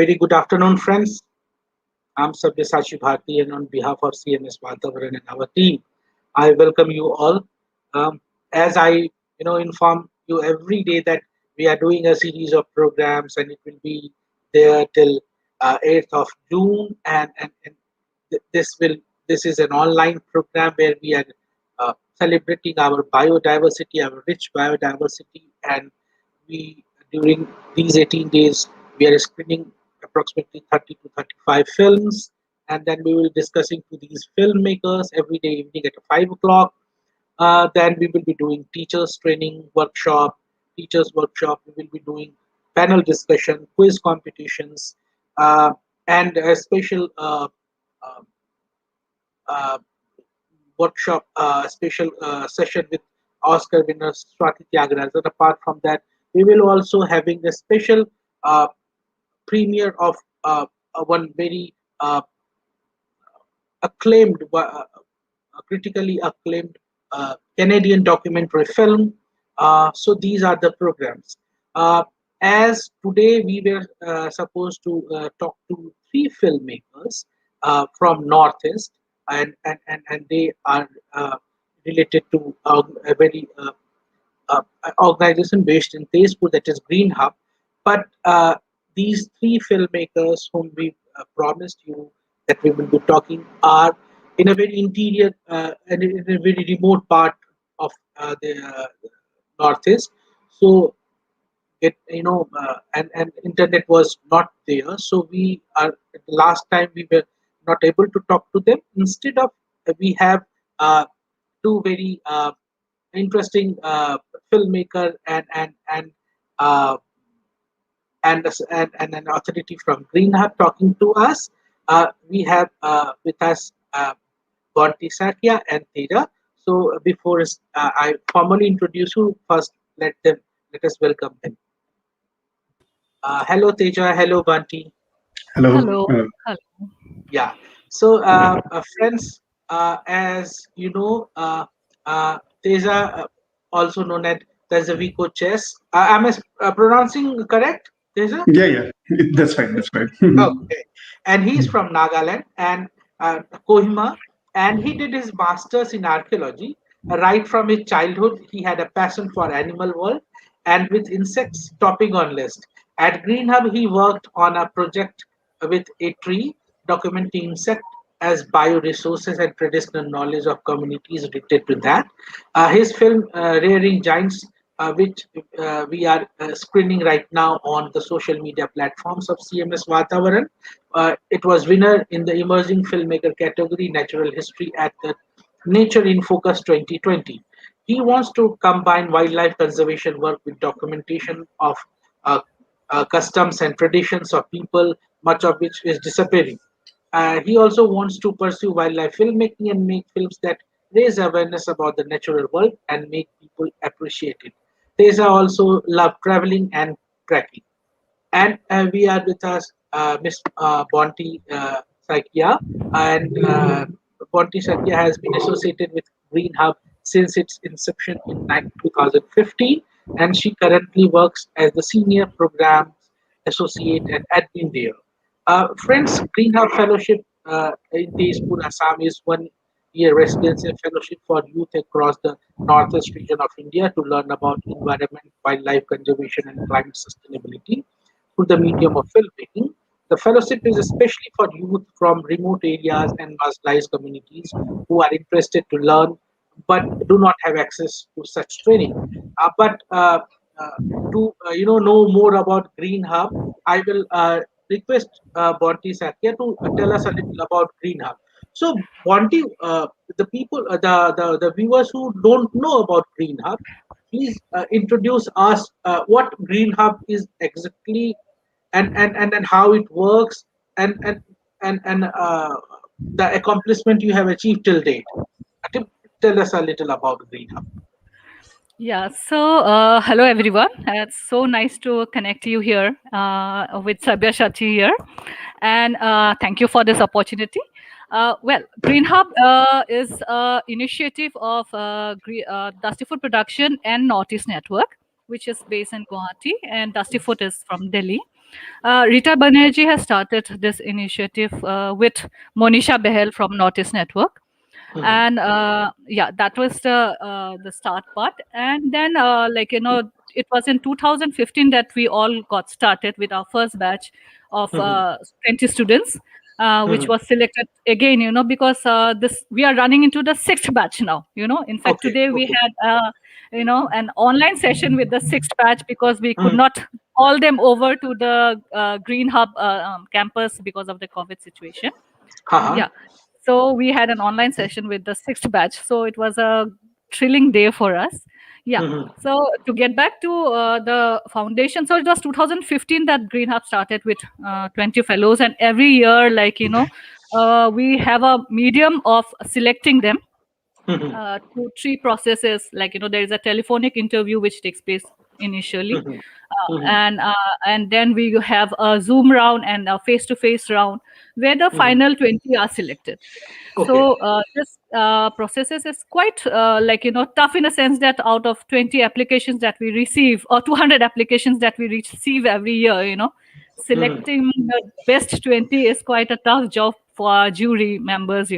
Very good afternoon, friends. I'm Sabyasachi Bharti, and on behalf of CMS Vatavaran and our team, I welcome you all. As I, inform you every day that we are doing a series of programs, and it will be there till 8th of June, and this will this is an online program where we are celebrating our biodiversity, our rich biodiversity, and we during these 18 days we are screening approximately 30 to 35 films, and then we will be discussing to these filmmakers every day evening at 5 o'clock. Then we will be doing teachers workshop. We will be doing panel discussion, quiz competitions, uh, and a special uh, uh, workshop, special session with Oscar winner Swati Tyagarajan. And apart from that, we will also having a special uh, premiere of one very acclaimed, critically acclaimed Canadian documentary film. So these are the programs. Uh, as today we were supposed to talk to three filmmakers from Northeast, and they are related to a very organization based in Tezpur, that is Green Hub. But these three filmmakers whom we promised you that we will be talking are in a very interior and in a very remote part of the Northeast. So and internet was not there, so we are last time we were not able to talk to them. Instead of we have two very interesting filmmaker uh, and an authority from Green Hub talking to us. We have with us Bonti Satya and Teda. So before I formally introduce you, first let us welcome them. Hello Teja, hello Bonti. Hello. Hello. Yeah. So friends, as you know, Teja, also known as Tejavico Chess. Am I pronouncing correct, Teja? Yeah. That's fine. That's fine. Okay. And he's from Nagaland and Kohima, and he did his masters in archaeology. Right from his childhood, he had a passion for animal world, and with insects topping on list. At Green Hub, he worked on a project with a tree documenting insect as bioresources and traditional knowledge of communities related to that. His film Rearing Giants, which we are screening right now on the social media platforms of CMS Vatavaran. It was winner in the emerging filmmaker category, natural history at the Nature in Focus 2020. He wants to combine wildlife conservation work with documentation of uh, customs and traditions of people, much of which is disappearing. He also wants to pursue wildlife filmmaking and make films that raise awareness about the natural world and make people appreciate it. Teza also love traveling and trekking. And we are with us, Miss Bonti Sakya. And Bonti Sakya has been associated with Green Hub since its inception in 2015. And she currently works as the Senior Programs Associate and Admin there. Friends, Green Hub Fellowship in Tezpur, Assam is 1 year residential fellowship for youth across the northeast region of India to learn about environment, wildlife conservation, and climate sustainability through the medium of filmmaking. The fellowship is especially for youth from remote areas and marginalized communities who are interested to learn but do not have access to such training. But uh, to know more about Green Hub, I will request Bonti Satya to tell us a little about Green Hub. So, Bonti, the people, the viewers who don't know about Green Hub, please introduce us what Green Hub is exactly, and how it works, and the accomplishment you have achieved till date. Uh, Tell us a little about Green Hub. Yeah, so hello everyone. It's so nice to connect you here with Sabya Shachi here. And thank you for this opportunity. Well, Green Hub is an initiative of Dusty Food Production and Northeast Network, which is based in Guwahati, and Dusty Food is from Delhi. Rita Banerjee has started this initiative with Monisha Behel from Northeast Network. And yeah, that was the start part. And then it was in 2015 that we all got started with our first batch of 20 students, which was selected again, because this we are running into the sixth batch now. In fact, Okay. today we Okay. had an online session with the sixth batch because we could not call them over to the Green Hub campus because of the COVID situation. Haha. Yeah. So we had an online session with the sixth batch. So it was a thrilling day for us. Yeah. So to get back to the foundation, so it was 2015 that Green Hub started with 20 fellows, and every year, we have a medium of selecting them through three processes. There is a telephonic interview which takes place initially, and then we have a Zoom round and a face-to-face round where the final 20 are selected. Okay. So this processes is quite tough in a sense that out of 20 applications that we receive or 200 applications that we receive every year, selecting the best 20 is quite a tough job for our jury members.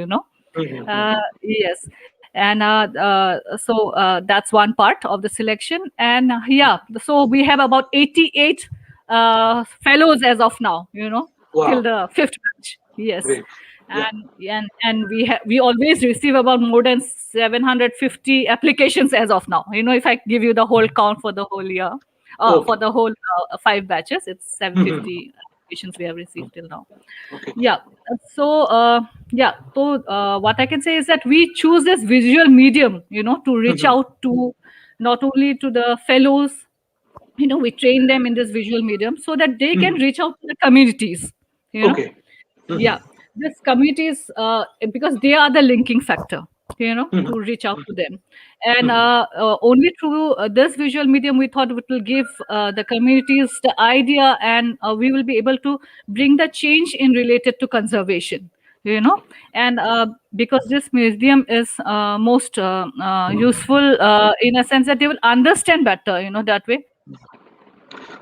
Yes. And that's one part of the selection. And yeah, so we have about 88 fellows as of now, till Wow. the fifth batch. Yes. Great. Yeah. And we always receive about more than 750 applications as of now. If I give you the whole count for the whole year, for Okay. the whole five batches, it's Mhm. 750 applications we have received till now. Okay. Yeah. So what I can say is that we choose this visual medium, to reach out to not only to the fellows, we train them in this visual medium so that they can reach out to the communities, you know Okay. yeah, this communities, because they are the linking factor, to reach out to them. And only through this visual medium we thought it will give the communities the idea, and we will be able to bring the change in related to conservation, and because this museum is most useful in a sense that they will understand better, that way.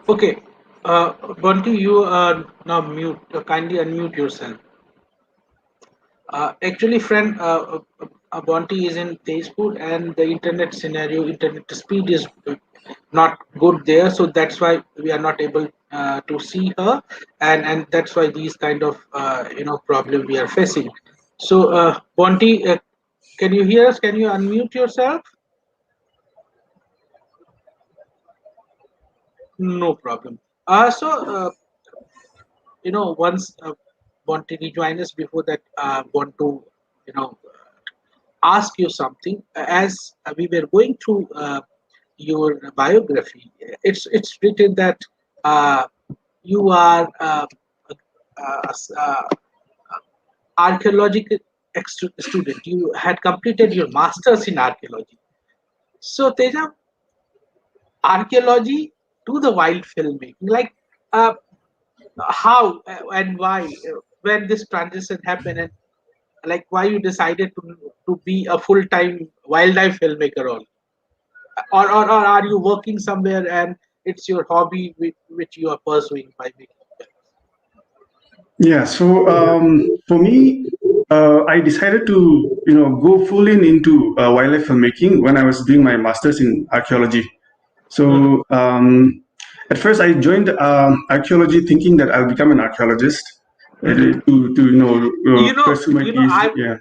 Okay. Bonti, you are now mute. Kindly unmute yourself. Actually, friend, Bonti is in Tezpur, and the internet scenario, internet speed is not good there, so that's why we are not able to see her, and that's why these kind of problem we are facing. So, Bonti, can you hear us? Can you unmute yourself? No problem. Once want to rejoin us before that, want to, you know, ask you something. As we were going through your biography, it's written that uh, you are a archaeological student. You had completed your masters in archaeology. So, Teja, archaeology to the wild filmmaking, like uh, how and why, when this transition happened, and like why you decided to be a full-time wildlife filmmaker, or are you working somewhere and it's your hobby which you are pursuing by making films? Yeah. So for me, I decided to go full into wildlife filmmaking when I was doing my masters in archaeology. Mhm. So at first, I joined archaeology thinking that I'll become an archaeologist Mhm. to pursue my PhD. I Yeah.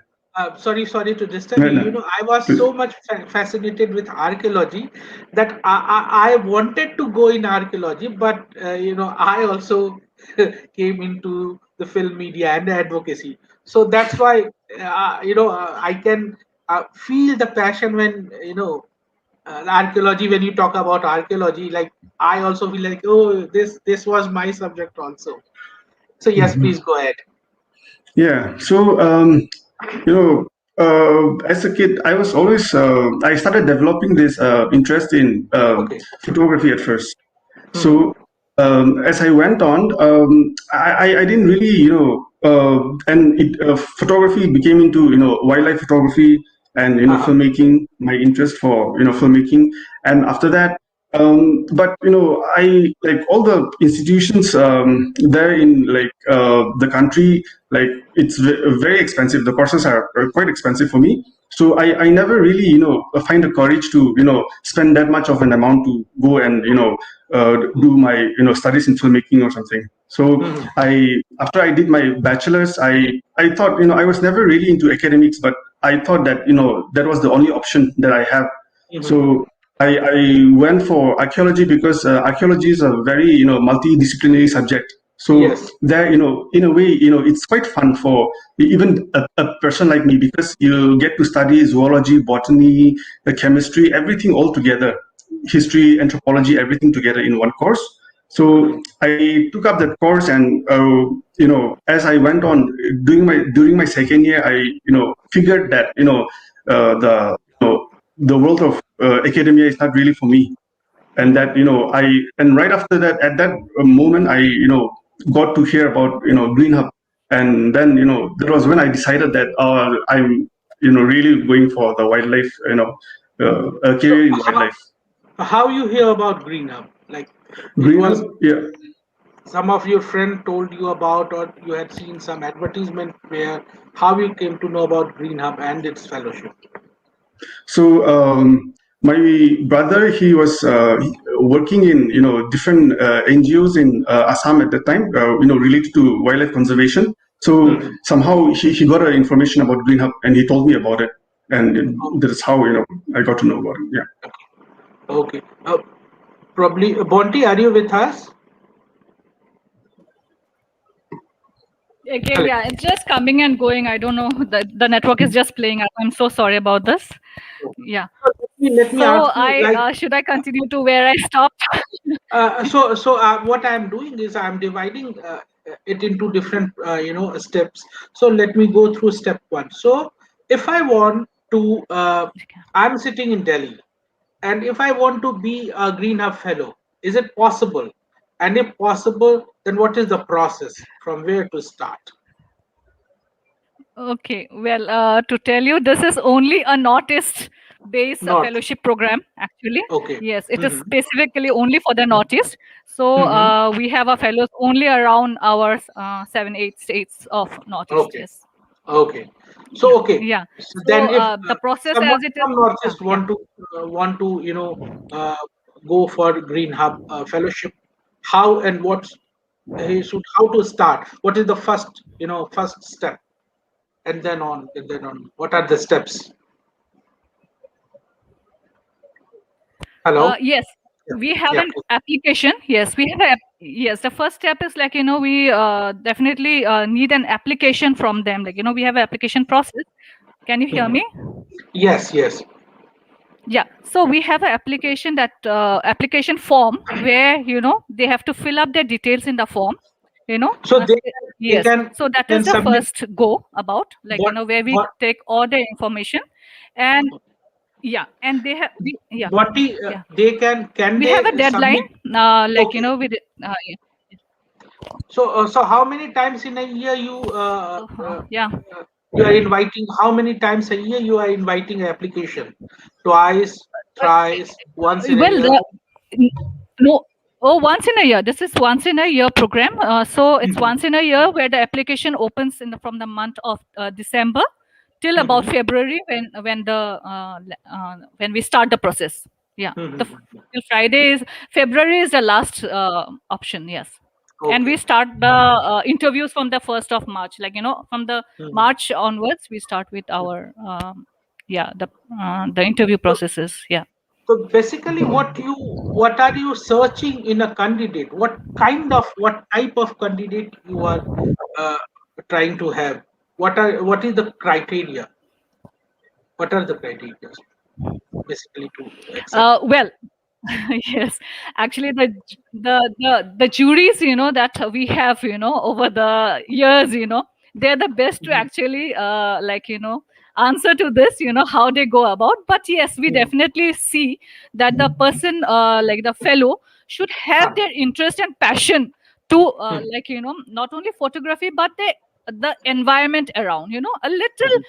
sorry to disturb No, you. no. I was so much fascinated with archaeology that I wanted to go in archaeology, but I also came into the film media and advocacy. So that's why I can feel the passion when archaeology. When you talk about archaeology, like I also feel like, oh, this was my subject also. So yes, Mhm. please go ahead. Yeah. So you know, as a kid, I was always I started developing this interest in Okay. photography at first. Mhm. So as I went on, I didn't really and photography became into wildlife photography and Uh-huh. filmmaking. My interest for filmmaking, and after that. But I like all the institutions there in like the country. Like it's very expensive. The courses are quite expensive for me. So I never really find the courage to spend that much of an amount to go and do my studies in filmmaking or something. So after I did my bachelor's, I thought I was never really into academics, but I thought that that was the only option that I have. So I went for archaeology because archaeology is a very multidisciplinary subject. So Yes. there in a way it's quite fun for even a person like me, because you get to study zoology, botany, chemistry, everything all together, history, anthropology, everything together in one course. So I took up that course, and as I went on during my second year, I figured that the world of academia is not really for me, and that and right after that, at that moment, I got to hear about Green Hub, and then that was when I decided that I'm really going for the wildlife, a So career in wildlife. how you hear about Green Hub? Like it Green was Hub, yeah. some of your friend told you about, or you had seen some advertisement where, how you came to know about Green Hub and its fellowship? So my brother, he was working in different NGOs in Assam at that time, related to wildlife conservation. So somehow he got information about Green Hub, and he told me about it, and that is how I got to know about it. Yeah. Okay. Probably Bonti, are you with us? Again, yeah, it's just coming and going. I don't know. The network is just playing up. I'm so sorry about this. Yeah. Let me So ask you, like, should I continue to where I stopped? what I'm doing is I'm dividing it into different, steps. So let me go through step one. So if I want to, I'm sitting in Delhi, and if I want to be a Green Hub Fellow, is it possible? And if possible, then what is the process? From where to start? Okay, well, to tell you, this is only a Northeast based Not fellowship program, actually. okay. Yes, it is Mm-hmm. specifically only for the Northeast. So Mm-hmm. we have our fellows only around our 7, 8 states of Northeast. Okay. Yes. Okay. Yeah. So okay. Yeah. So then, So if the process someone as it is, from yeah, Northeast yeah. want to uh, go for Green Hub Fellowship, how and what he should, how to start? What is the first step, and then on. What are the steps? Hello. Yes, Yeah. we have Yeah. an application. Yes, we have a yes. The first step is like we definitely need an application from them. Like we have an application process. Can you hear Mhm. me? Yes. Yes. Yeah. So we have an application that application form where they have to fill up their details in the form. You know. So Uh, they s- they yes. can So they that is can the submit first go about like what where we what take all the information and yeah, and they have yeah, yeah. they can We have a they deadline. submit? Like Okay. yeah. So how many times in a year Yeah. you are inviting? How many times a year you are inviting an application? Twice, thrice, once in a Well, year? n- no. Oh, once in a year. This is once in a year program. So it's Mhm. once in a year where the application opens from the month of December till about Mhm. February when we start the process. Yeah, Mhm. till Friday is February is the last option. Yes, and we Okay. start the interviews from the 1st of March. Like from the Mhm. March onwards, we start with our yeah the interview So, processes. Yeah. so basically, what are you searching in a candidate? What type of candidate you are uh, trying to have? What is the criteria? What are the criteria basically to accept? Well, yes, actually, the juries, that we have, over the years, they're the best to Mhm. actually, answer to this, how they go about. But yes, we Mhm. definitely see that the person, like the fellow, should have Ah. their interest and passion to, Mhm. not only photography, but they the environment around, a little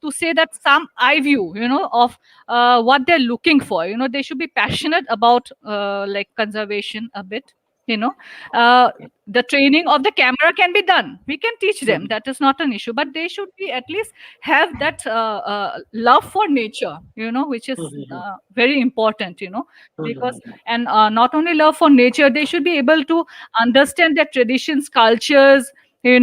to say that some eye view, of what they're looking for. They should be passionate about conservation a bit. The training of the camera can be done. We can teach them. That is not an issue. But they should be at least have that love for nature, which is very important, because and not only love for nature, they should be able to understand their traditions, cultures, their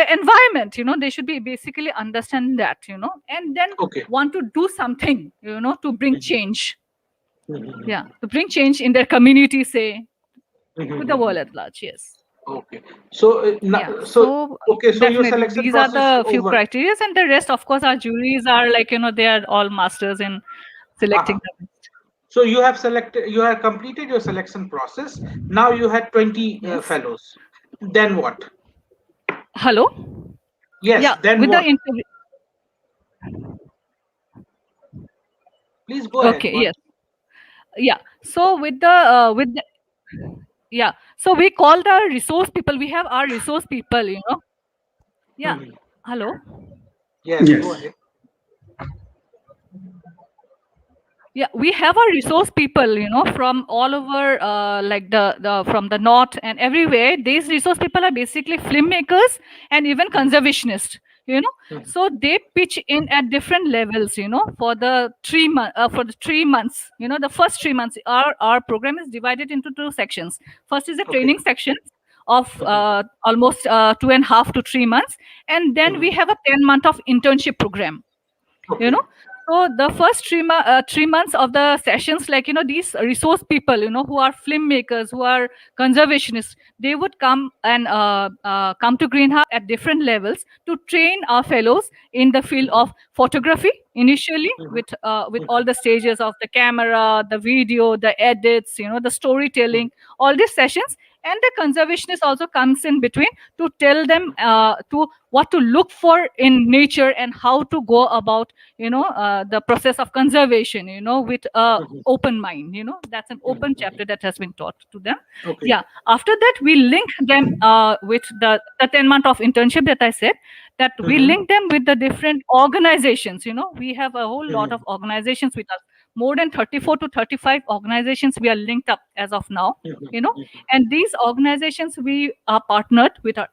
environment. They should be basically understand that, and then want to do something, to bring change. Yeah, to bring change in their community, say, to the world at large. Yes. Okay. So so your definitely selection these are process the few over. criteria, and the rest, of course, our juries are they are all masters in selecting the best. So you have completed your selection process. Now you had 20 Yes. fellows. Then what? Hello. Yes. Yeah. Then With what? the interview. Please go ahead. Okay. Yes. Yeah. So with the yeah. So we call the resource people. We have our resource people. Yeah. Hello. Yes. Go ahead. Yeah, we have our resource people, from all over, from the north and everywhere. These resource people are basically filmmakers and even conservationists. So they pitch in at different levels. For the 3 months. The first 3 months, our program is divided into 2 sections. First is a training section of almost 2.5 to 3 months, and then we have a 10-month of internship program. So the first 3 months of the sessions, these resource people, who are filmmakers, who are conservationists, they would come and come to Green Hub at different levels to train our fellows in the field of photography initially, with all the stages of the camera, the video, the edits, the storytelling, all these sessions. And the conservationist also comes in between to tell them to what to look for in nature and how to go about the process of conservation, with open mind. That's an open chapter that has been taught to them. Yeah. After that, we link them with the 10-month of internship that I said, that we link them with the different organizations. We have a whole lot of organizations with us. More than 34 to 35 organizations we are linked up as of now. And these organizations, we are partnered with a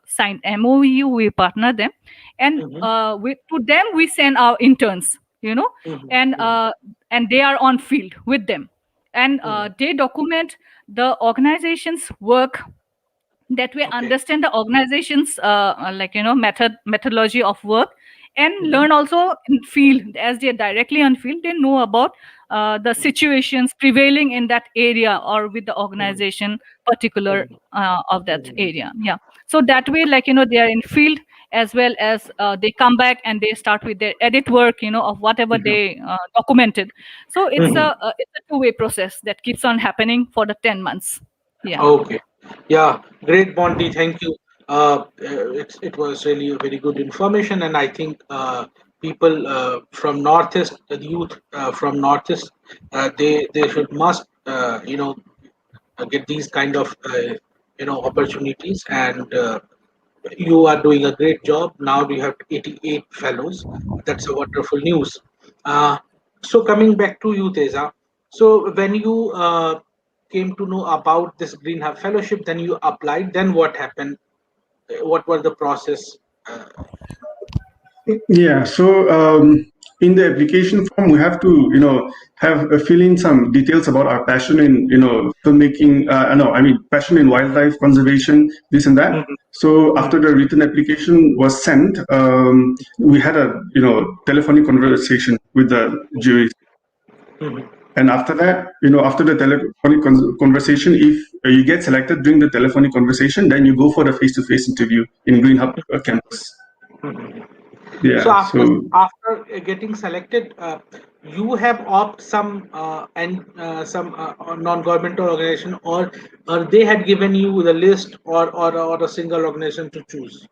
signed MOU. We partner them, and to them we send our interns. And they are on field with them, and they document the organization's work, that we understand the organization's methodology of work, and learn also in field. As they are directly on field, they know about the situations prevailing in that area or with the organization particular of that area. Yeah. So that way, they are in field, as well as they come back and they start with their edit work, of whatever they documented. So it's a two-way process that keeps on happening for the 10 months. Yeah. Okay. Yeah, great, Bonti. Thank you. It was really a very good information, and I think people from Northeast, the youth from Northeast, they should must get these kind of opportunities, and you are doing a great job. Now you have 88 fellows. That's a wonderful news. So coming back to you, Teza. So when you came to know about this Green Hub Fellowship, then you applied. Then what happened? What was the process? Yeah. So in the application form, we have to have fill in some details about our passion in filmmaking. Passion in wildlife conservation, this and that. So after the written application was sent, we had a telephonic conversation with the jury. And after that, after the telephonic conversation, if you get selected during the telephonic conversation, then you go for the face-to-face interview in Green Hub campus. Yeah. So after getting selected, you have opt some non-governmental organization, or they had given you the list, or a single organization to choose.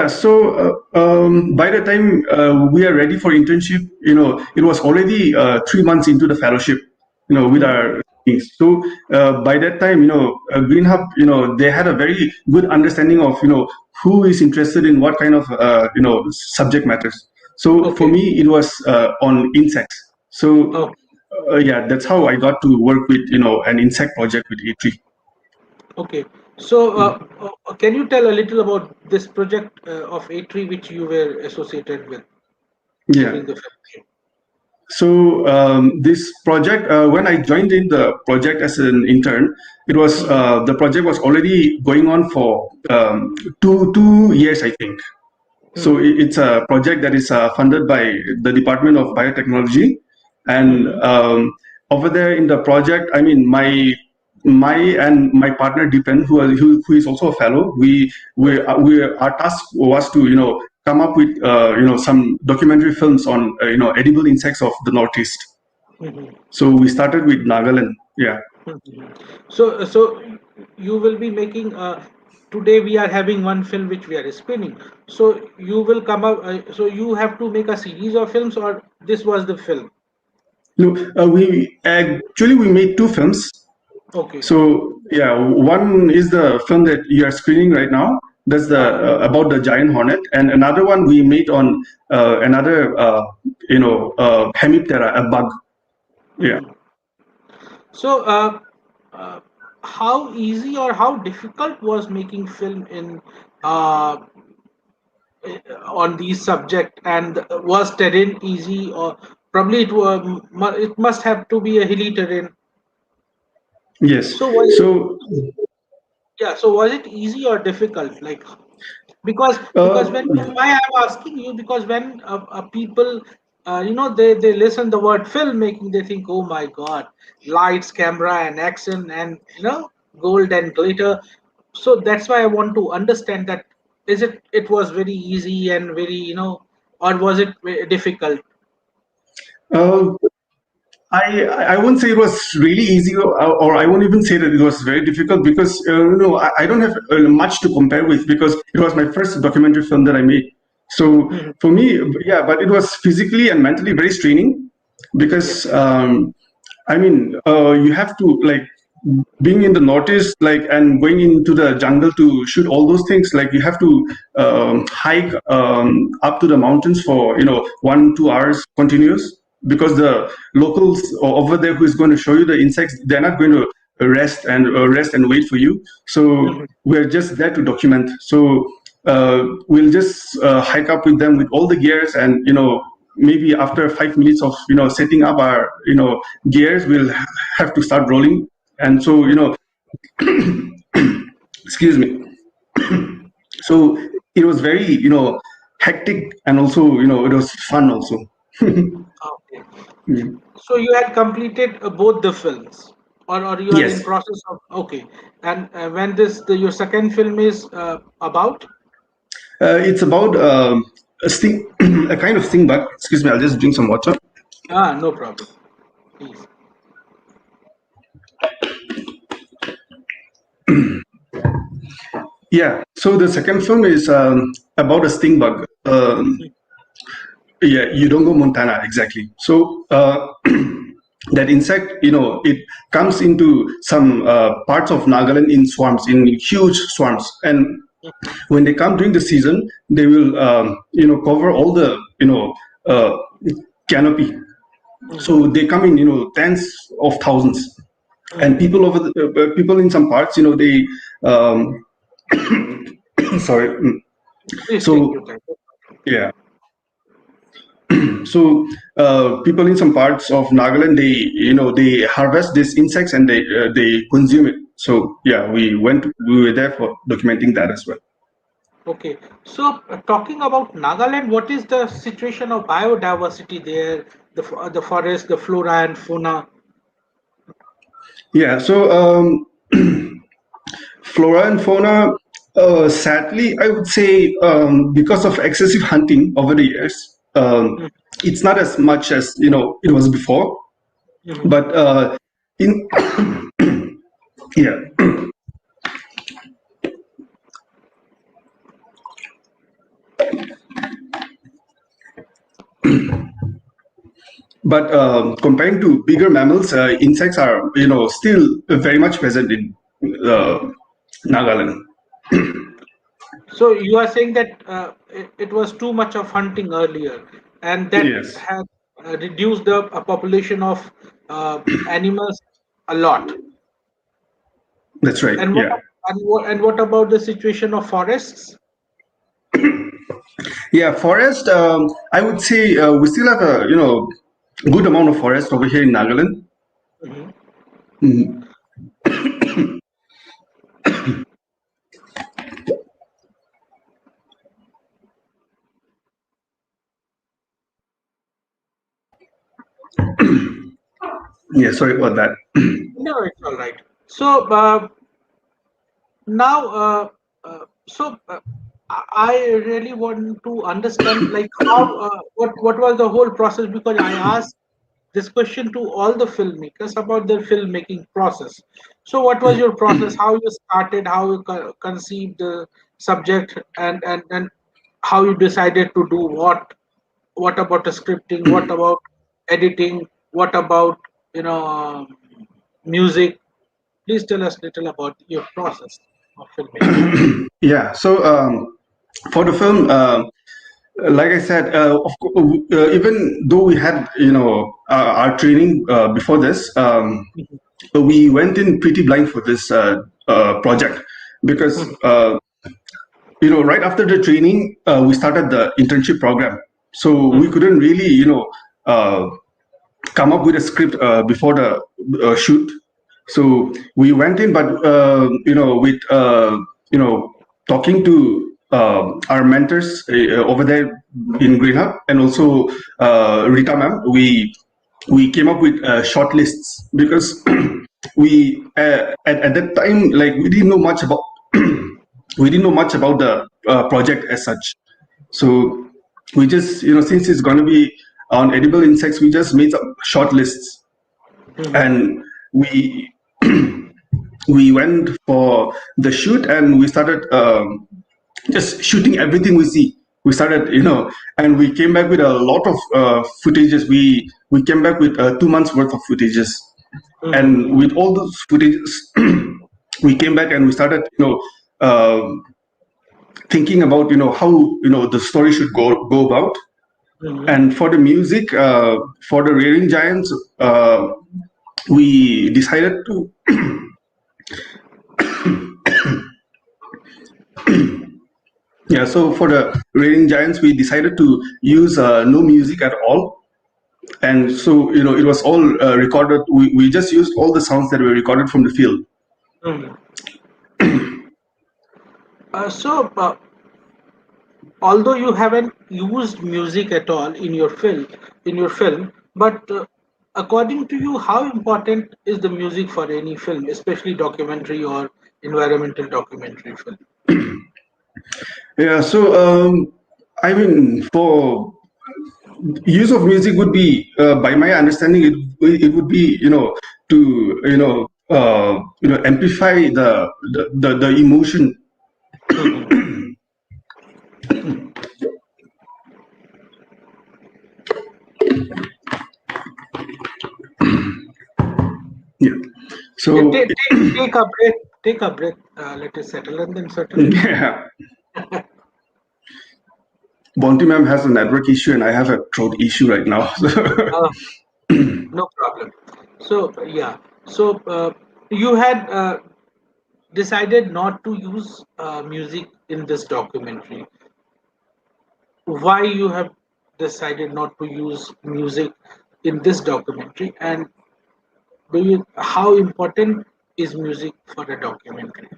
So by the time we are ready for internship, it was already 3 months into the fellowship, with our beings. So by that time, Green Hub, they had a very good understanding of, who is interested in what kind of, subject matters. So for Okay. me, it was on insects. So Oh, yeah, that's how I got to work with, an insect project with A3. okay. So, can you tell a little about this project of A3 which you were associated with Yeah. during the film? So this project, when I joined in the project as an intern, it was Mhm. the project was already going on for two years, I think. So Mhm. it's a project that is funded by the Department of Biotechnology, and Mhm. over there in the project, I mean, my partner Dipen, who is also a fellow, Okay. our task was to come up with some documentary films on edible insects of the Northeast. Mhm. So we started with Nagaland. Yeah. Mhm. So you will be making. Today we are having one film which we are screening. So you will come up. So you have to make a series of films, or this was the film. No, we made two films. Okay. So yeah, one is the film that you are screening right now. That's the Ah. about the giant hornet, and another one we made on another hemiptera, a bug. Yeah. Mhm. So, uh, how easy or how difficult was making film in uh, on these subject, and was terrain easy, or probably it must have to be a hilly terrain. Yes. So was So yeah. So was it easy or difficult? Like because uh, when why I'm asking you, because when people they listen the word filmmaking, they think, oh my god, lights, camera, and action, and gold and glitter. So that's why I want to understand that, it was very easy and very, or was it very difficult? uh, I won't say it was really easy, or I won't even say that it was very difficult, because I don't have much to compare with, because it was my first documentary film that I made. So Mhm. for me, yeah, but it was physically and mentally very straining, because Yes. I mean, you have to, like, being in the Northeast, like, and going into the jungle to shoot all those things. Like, you have to hike up to the mountains for 1-2 hours continuous, because the locals over there who is going to show you the insects, they're not going to rest and wait for you. So Mhm. we're just there to document. So we'll just hike up with them with all the gears, and maybe after 5 minutes of setting up our gears, we'll have to start rolling. And so excuse me. So it was very hectic, and also it was fun also. Okay. Mm. So you had completed both the films, or you are in Yes. process of, okay. And when your second film is about? It's about a sting a kind of sting bug. Excuse me, I'll just drink some water. Ah, no problem. Please. Yeah, so the second film is about a sting bug. Yeah, Udongo montana, exactly. So that insect, it comes into some parts of Nagaland in swarms, in huge swarms. And when they come during the season, they will cover all the uh, canopy. Mhm. So they come in tens of thousands. And Mhm. people people in some parts, they um, sorry. Please take your So time. yeah. So people in some parts of Nagaland, they harvest these insects, and they consume it. So yeah, we were there for documenting that as well. Okay. So talking about Nagaland, what is the situation of biodiversity there? The forest, the flora and fauna. Yeah. So flora and fauna, sadly, I would say, because of excessive hunting over the years, it's not as much as it was before. Mhm. But in yeah, but comparing to bigger mammals, insects are still very much present in Nagaland. So you are saying that it was too much of hunting earlier, and that Yes, had reduced the population of animals a lot. that's right. And what Yeah, and what about the situation of forests? yeah. Forest. I would say we still have a good amount of forest over here in Nagaland. Mhm. Mhm. Yeah, sorry about that. No, it's all right. So now, I really want to understand like how what was the whole process, because I asked this question to all the filmmakers about their filmmaking process. So what was your process? How you started? How you conceived the subject, and how you decided to do what? What about the scripting? What about editing? What about music? Please tell us little about your process of filmmaking. Yeah. So for the film, like I said, even though we had our training before this, Mhm, we went in pretty blind for this project because mhm, right after the training, we started the internship program. So we mhm, couldn't really uh, come up with a script before the shoot. So we went in, but with talking to our mentors over there in Green Hub, and also Rita ma'am, we came up with short lists because we at that time, like, we didn't know much about the project as such. So we just, since it's going to be on edible insects, we just made some short lists, mhm, and we we went for the shoot, and we started just shooting everything we see. We started, and we came back with a lot of footages. We came back with 2 months worth of footages, mhm, and with all those footages, we came back and we started, thinking about how the story should go about. mhm. And for the music, for the Rearing Giants, we decided to yeah. So for the Rearing Giants, we decided to use no music at all, and so it was all recorded. We just used all the sounds that were recorded from the field. Mhm. So, although you haven't used music at all in your film, but according to you, how important is the music for any film, especially documentary or environmental documentary film? Yeah. So I mean, for use of music would be, by my understanding, it would be to amplify the emotion. Mhm. Yeah. So Take a break. Take a break. Let it settle, and then settle it. yeah, Bonti ma'am has a network issue, and I have a throat issue right now. Uh, no problem. So yeah. So you had decided not to use music in this documentary. Why you have decided not to use music in this documentary, and how important is music for a documentary?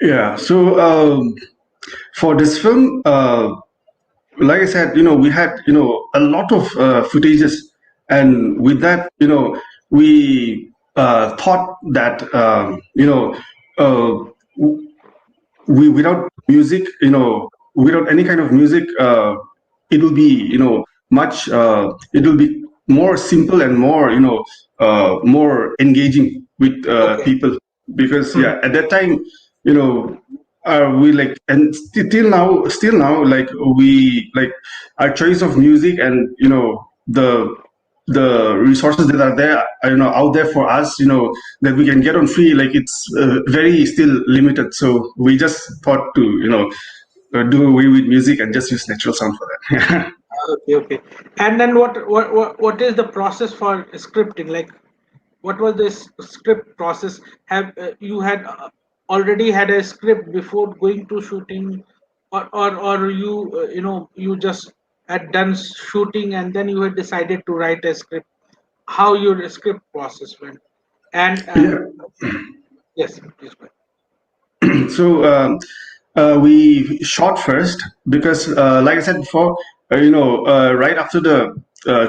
Yeah. So for this film, like I said, we had a lot of footages, and with that, we thought that uh, we without music, without any kind of music, it will be much. It will be more simple and more more engaging with Okay. people, because Mhm. yeah, at that time, you know we like, and still now, like, we like our choice of music, and the resources that are there, out there for us, that we can get on free, like it's very still limited. So we just thought to, do away with music and just use natural sound for that. Okay, okay. And then what is the process for scripting? Like, what was this script process? Have you had already had a script before going to shooting, or you you just had done shooting and then you had decided to write a script? How your script process went? And Yeah. yes, please go So we shot first because, like I said before, right after the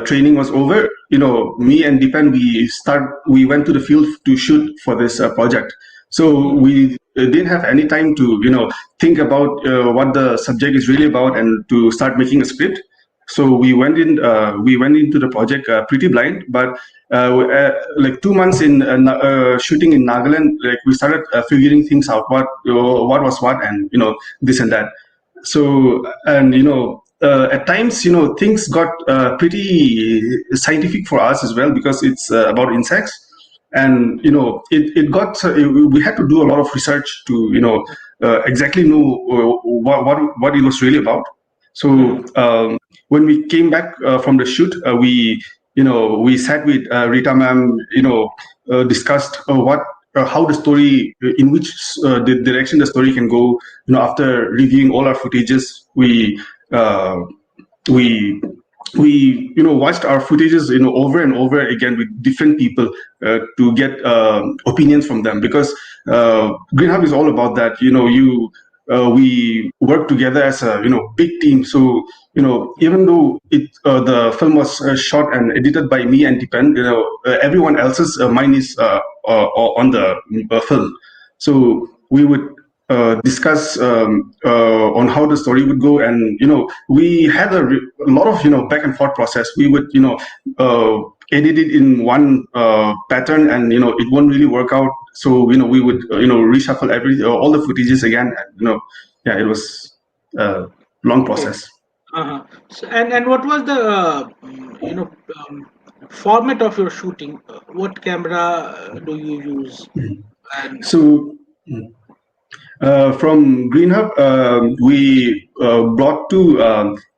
training was over, me and Dipen, we went to the field to shoot for this project. So ahead. we didn't have any time to, think about what the subject is really about and to start making a script. So we went into the project pretty blind, but like 2 months in shooting in Nagaland, like we started figuring things out, what was what, and this and that. So, and at times, things got pretty scientific for us as well, because it's about insects. And we had to do a lot of research to exactly know what it was really about. So Mhm. when we came back from the shoot, we sat with Rita ma'am, discussed how the story, in which the direction the story can go. After reviewing all our footages, uh, we watched our footages over and over again with different people to get opinions from them, because Green Hub is all about that. We work together as a big team. So even though the film was shot and edited by me and Dipen, everyone else's mind is on the film. So we would discuss on how the story would go, and we had a lot of back and forth process. We would edit it in one pattern, and it won't really work out. So we would reshuffle all the footages again. And, yeah, it was a long Okay. process. So, and what was the format of your shooting? What camera do you use? And So from Green Hub, we brought two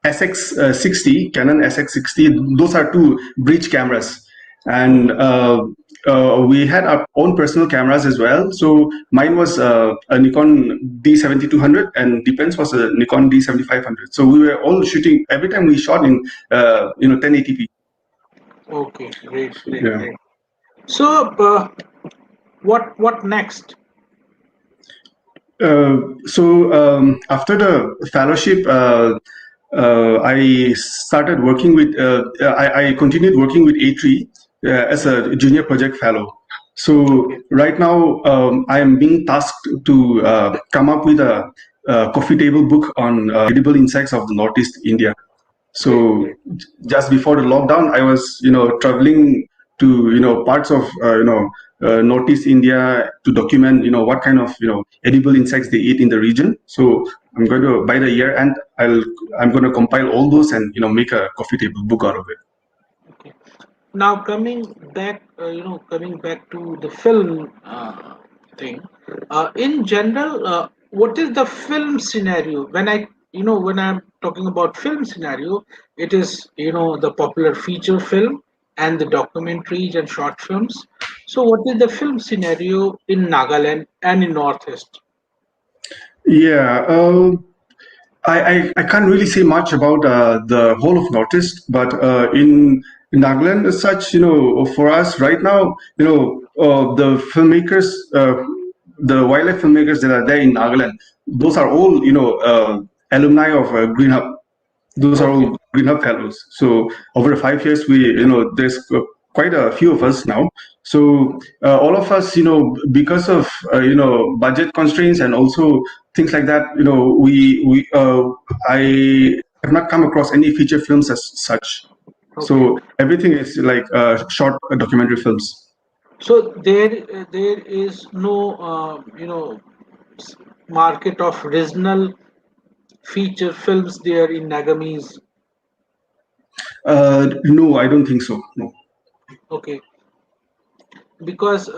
SX60, Canon SX60. Those are two bridge cameras. And Mhm. we had our own personal cameras as well. So mine was a Nikon D7200, and Dipen's was a Nikon D7500. So we were all shooting, every time we shot in 1080p. Okay, great, great, Yeah. great. So, what next? After the fellowship, I started working with. I continued working with A3 as Mhm. a junior project fellow. So Okay, right now, I am being tasked to come up with a coffee table book on edible insects of the Northeast India. great, So great. just before the lockdown, I was traveling to parts of Northeast India to document what kind of edible insects they eat in the region. So I'm going to, by the year end, I'm going to compile all those and make a coffee table book out of it. Okay. Now coming back to the film thing. In general, what is the film scenario? When I'm talking about film scenario, it is the popular feature film and the documentaries and short films. So, what is the film scenario in Nagaland and in Northeast? Yeah. I can't really say much about the whole of Northeast, but in Nagaland as such, for us right now, the filmmakers, the wildlife filmmakers that are there in Nagaland, those are all, alumni of Green Hub. Those are Okay. all Green Hub fellows. So over the 5 years, there's quite a few of us now. So all of us, because of budget constraints and also things like that, I have not come across any feature films as such. Okay. So everything is like short documentary films. So there is no market of regional feature films there in Nagamese. No, I don't think so. No. Okay, because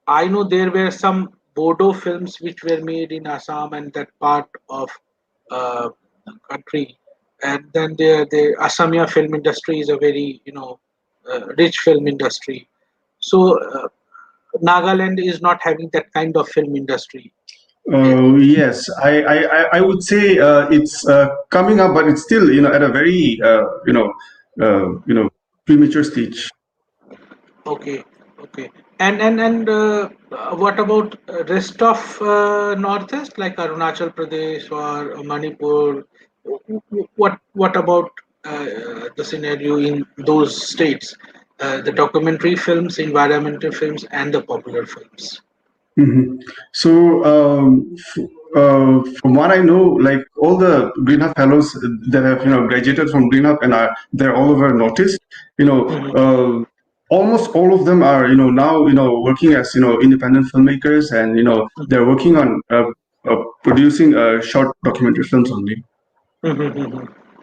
I know there were some Bodo films which were made in Assam and that part of country, and then the Assamia film industry is a very rich film industry. So Nagaland is not having that kind of film industry there. Yes, I would say it's coming up, but it's still at a very premature stage. Okay, okay. And what about rest of Northeast like Arunachal Pradesh or Manipur? What about the scenario in those states? The documentary films, environmental films, and the popular films. Mhm. So, from what I know, like all the Green Hub fellows that have graduated from Green Hub and they're all over Northeast, Mhm. almost all of them are now working as independent filmmakers, and they're working on producing short documentary films only.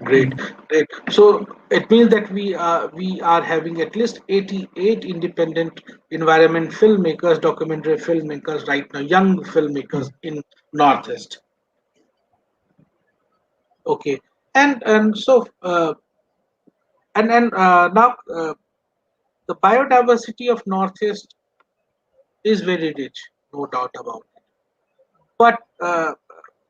Great, great. So it means that we are having at least 88 independent environment filmmakers, documentary filmmakers right now, young filmmakers in Northeast. Okay, and so and now the biodiversity of Northeast is very rich, no doubt about it. But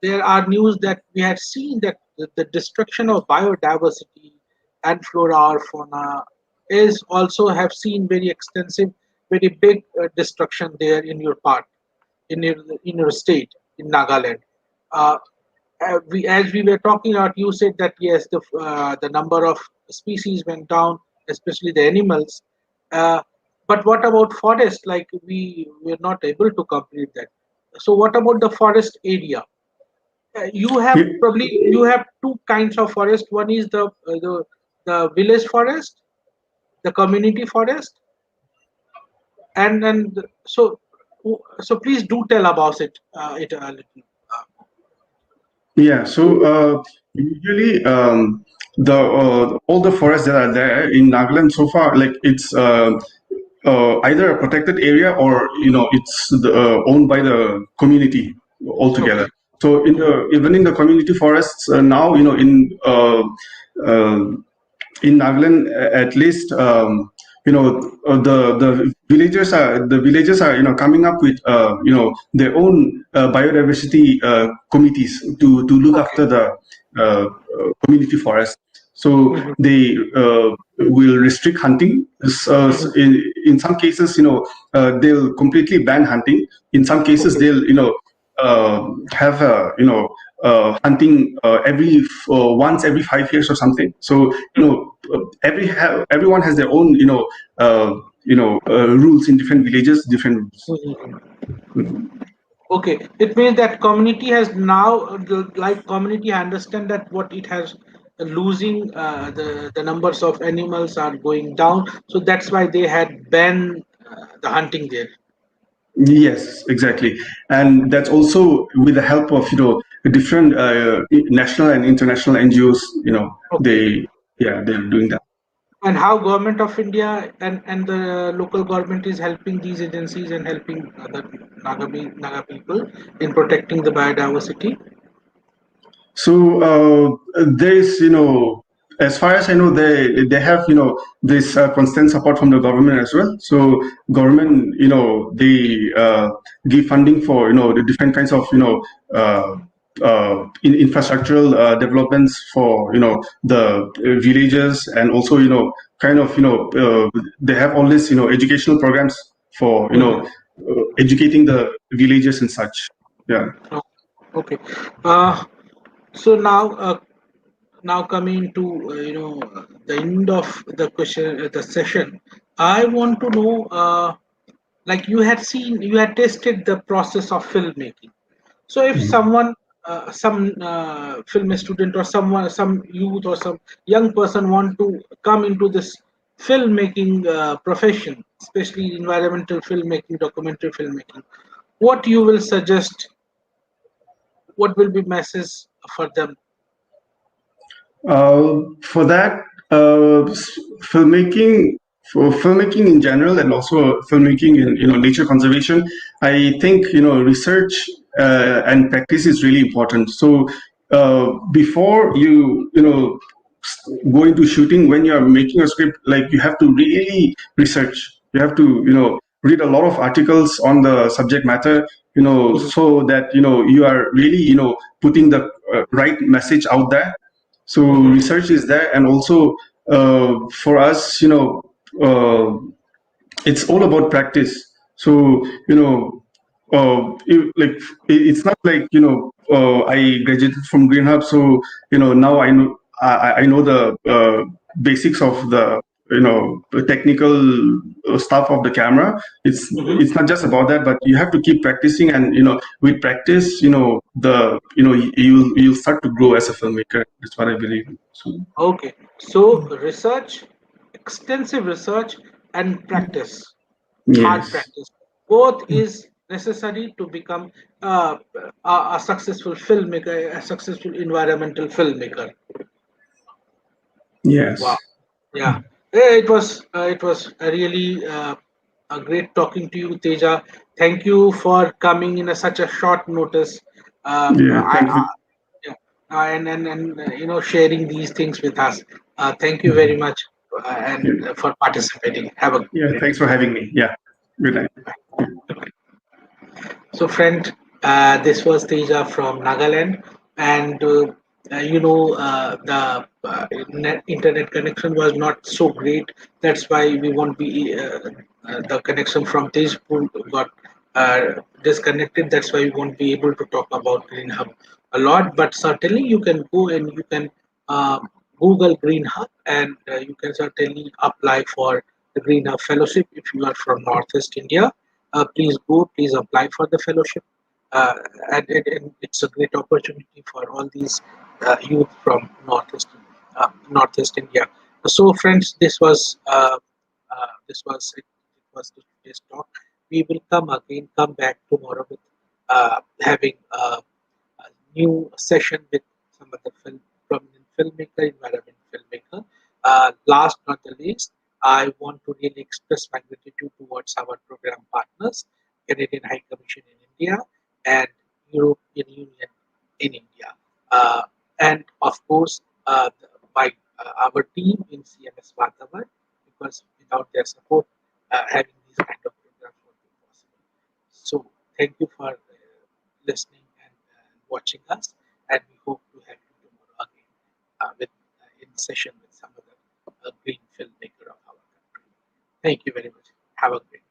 there are news that we had seen that the destruction of biodiversity and flora or fauna is also have seen very extensive, very big destruction there in your part, in your state, in Nagaland. Uh, as we were talking about, you said that yes, the number of species went down, especially the animals. Uh, but what about forest? Like we were not able to complete that. So what about the forest area? You have two kinds of forest. One is the village forest, the community forest, and so please do tell about it a little. Yeah, so usually the all the forests that are there in Nagaland so far, like it's either a protected area or it's owned by the community altogether. Okay. So even in the community forests now, uh, in Nagaland, at least the villagers are coming up with their own biodiversity committees to look Okay. after the community forest. So Mhm. they will restrict hunting. Mhm. In some cases, they'll completely ban hunting. In some cases, Okay. they'll have a hunting once every 5 years or something. So everyone has their own rules in different villages, different rules. Mhm. Okay, it means that community has now, like community understand that what it has losing the numbers of animals are going down, so that's why they had banned the hunting there. Yes, exactly, and that's also with the help of different national and international NGOs. Okay, they're doing that. and how government of India and the local government is helping these agencies and helping other Naga people in protecting the biodiversity. So there is, as far as I know, they have this constant support from the government as well. So government, they give funding for the different kinds of infrastructural developments for the villages, and also kind of they have all this educational programs for Mhm. educating the villagers and such. Yeah. Okay. Uh, so now coming to the end of the session, I want to know, like you had tested the process of filmmaking. So if someone, some film student or some youth or some young person want to come into this filmmaking profession, especially environmental filmmaking, documentary filmmaking, what you will suggest, what will be message for them? For that, Filmmaking, for filmmaking in general, and also filmmaking in nature conservation, I think research and practice is really important. So before you go into shooting, when you're making a script, like, you have to really research. You have to read a lot of articles on the subject matter, so that you are really putting the right message out there. So research is there, and also for us, it's all about practice. So it's not like I graduated from Green Hub, so now I know the basics of the the technical stuff of the camera. It's not just about that, but you have to keep practicing, and with practice, you'll start to grow as a filmmaker. That's what I believe. So, Okay, so research, extensive research, and practice, hard yes, practice, both is necessary to become a successful filmmaker, a successful environmental filmmaker. Wow. yes, Yeah. It was a really a great talking to you, Teja. Thank you for coming in such a short notice. yeah. Thank you. Yeah, and sharing these things with us. Thank you very much Yeah, and for participating. Have a yeah. great Thanks for having me. Yeah. Good night. day. So, friend, this was Teja from Nagaland, and the internet connection was not so great. That's why we won't be the connection from Tejpur got disconnected. That's why we won't be able to talk about Green Hub a lot. But certainly, you can go and you can Google Green Hub, and you can certainly apply for the Green Hub Fellowship if you are from Northeast India. Please go, please apply for the fellowship. Uh, and it's a great opportunity for all these youth from Northeast India. So, friends, this was today's talk. We will come back tomorrow with having a new session with some other prominent filmmaker, environment filmmaker. Last not the least, I want to really express my gratitude towards our program partners, Canadian High Commission in India and European Union in India. Uh, and of course, by our team in CMS Vatavar, because without their support, having these kind of programs would be possible. So, thank you for listening and watching us, and we hope to have you tomorrow again with in session with some other green filmmaker of our country. Thank you very much. Have a great